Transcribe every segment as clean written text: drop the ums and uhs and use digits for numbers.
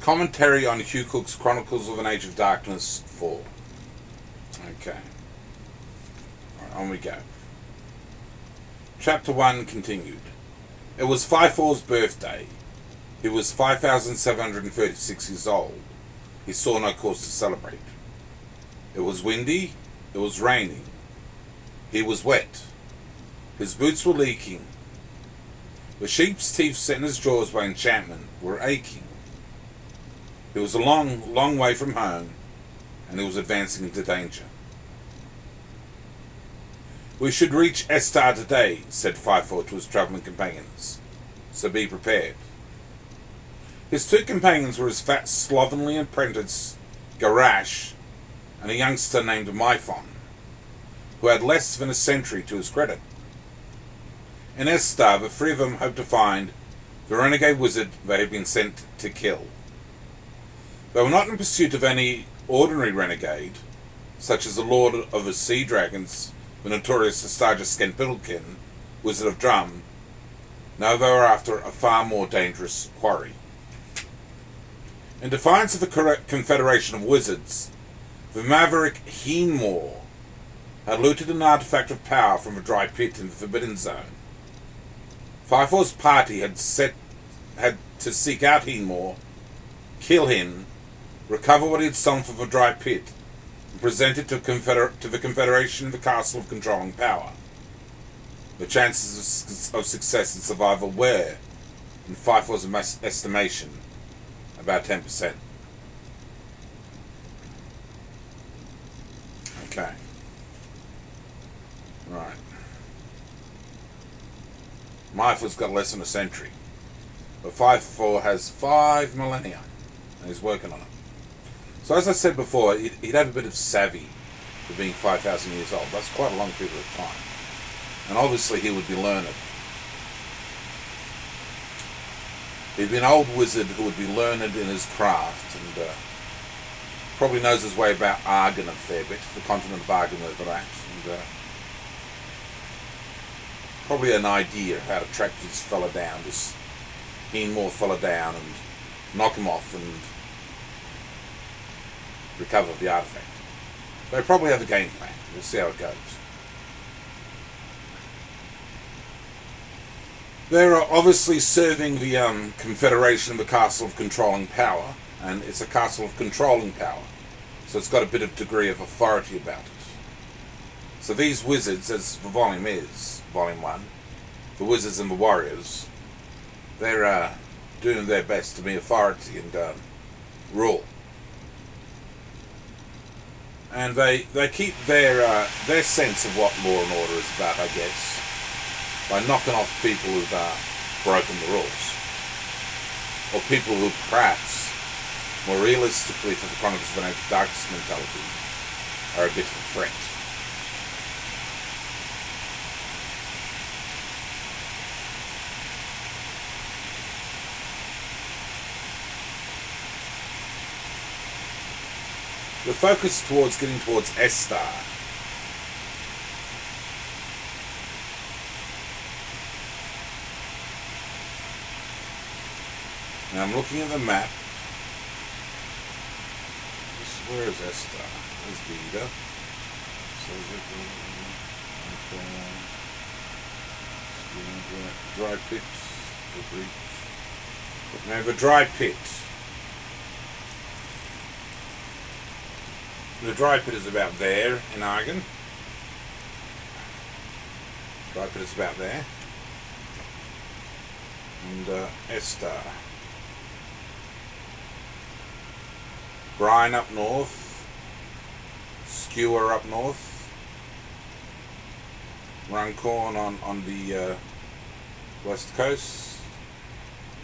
Commentary on Hugh Cook's Chronicles of an Age of Darkness 4. Okay. Alright, on we go. Chapter 1 continued. It was 5-4's birthday. He was 5,736 years old. He saw no cause to celebrate. It was windy. It was raining. He was wet. His boots were leaking. The sheep's teeth set in his jaws by enchantment were aching. He was a long, long way from home, and he was advancing into danger. We should reach Estar today, said 5-4 to his travelling companions, so be prepared. His two companions were his fat, slovenly apprentice, Garash, and a youngster named Myphon, who had less than a century to his credit. In Estar, the three of them hoped to find the renegade wizard they had been sent to kill. They were not in pursuit of any ordinary renegade, such as the Lord of the Sea Dragons, the notorious Astarja Skenpilkin, Wizard of Drum. No, they were after a far more dangerous quarry. In defiance of the Confederation of Wizards, the maverick Heenmore had looted an artifact of power from a dry pit in the Forbidden Zone. 5-4's party had to seek out Heenmore, kill him, recover what he had stolen from a dry pit, and present it to the Confederation the Castle of Controlling Power. The chances of success and survival were, in 5-4's estimation, about 10%. Okay. Right. Myphon's got less than a century, but 5-4 has 5 millennia, and he's working on it. So as I said before, he'd have a bit of savvy for being 5,000 years old. That's quite a long period of time. And obviously he would be learned. He'd be an old wizard who would be learned in his craft, and probably knows his way about Argon a fair bit, the continent of Argon where they're at, and probably an idea how to track this fella down, this Heenmore fella down, and knock him off and recover the artifact. They probably have a game plan. We'll see how it goes. They're obviously serving the Confederation of the Castle of Controlling Power, and it's a Castle of Controlling Power, so it's got a bit of degree of authority about it. So these wizards, as the volume is, Volume 1, the wizards and the warriors, they're doing their best to be authority and rule. And they keep their sense of what law and order is about, I guess, by knocking off people who've broken the rules, or people who perhaps, more realistically for the Chronicles of an Age of Darkness mentality, are a bit of a threat. The focus getting towards Estar. Now I'm looking at the map. Where is Estar? There's Dida. Dry pit. The breach. Now the dry pit. The dry pit is about there in Argon. Dry pit is about there. And Estar. Brine up north. Skewer up north. Runcorn on the west coast.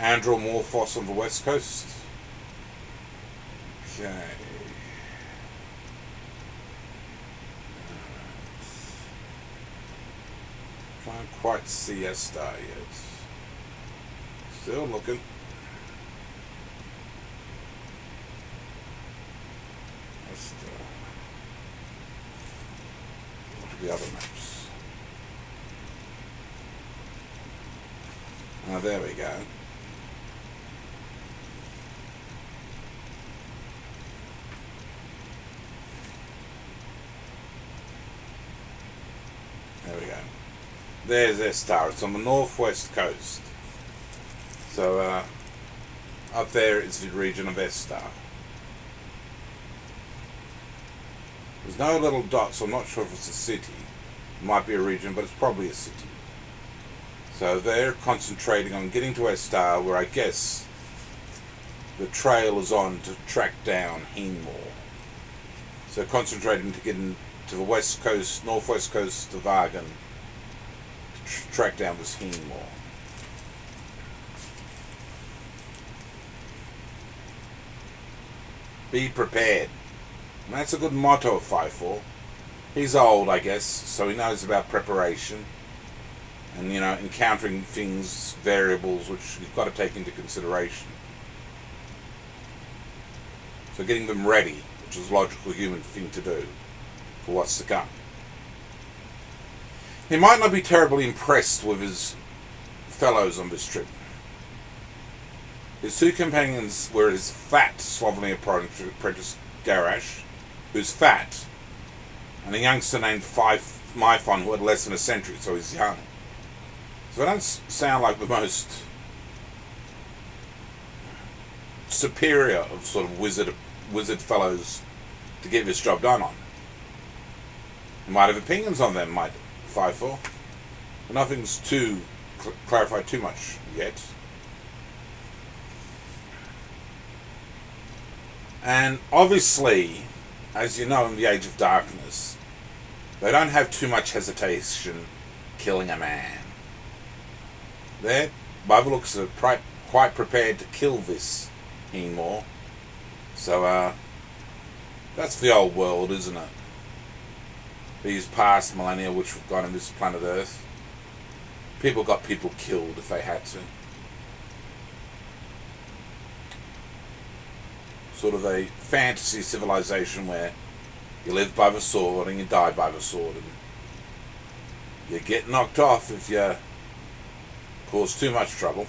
Andromorphos on the west coast. Okay. Can't quite see Estar yet. Still looking. Estar. Look at the other maps. Oh, there we go. There's Estar. It's on the northwest coast. So, up there is the region of Estar. There's no little dots, so I'm not sure if it's a city. It might be a region, but it's probably a city. So they're concentrating on getting to Estar, where I guess the trail is on to track down Heenmore. So concentrating to get into the west coast, northwest coast of Argon, to track down this Heenmore. Be prepared. And that's a good motto of 5-4. He's old, I guess, so he knows about preparation. And, encountering things, variables, which you've got to take into consideration. So getting them ready, which is a logical human thing to do for what's to come. He might not be terribly impressed with his fellows on this trip. His two companions were his fat, slovenly apprentice Garrosh, who's fat, and a youngster named Myphon, who had less than a century, so he's young. So they don't sound like the most superior of sort of wizard fellows to get this job done on. You might have opinions on them, might 5-4. But nothing's too clarified too much yet. And obviously, as you know, in the Age of Darkness, they don't have too much hesitation killing a man. They're, by the looks of it, quite prepared to kill this Heenmore. So, that's the old world, isn't it? These past millennia which we've gone on this planet Earth, people got people killed if they had to. Sort of a fantasy civilization where you live by the sword and you die by the sword, and you get knocked off if you cause too much trouble.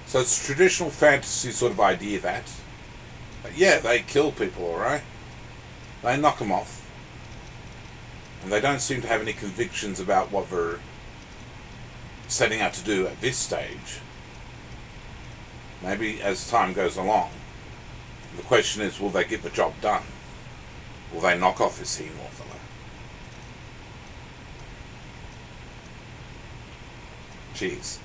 So it's a traditional fantasy sort of idea that, but yeah, they kill people, alright? They knock them off. And they don't seem to have any convictions about what they're setting out to do at this stage. Maybe as time goes along. The question is, will they get the job done? Will they knock off this Heenmore fellow? Cheers.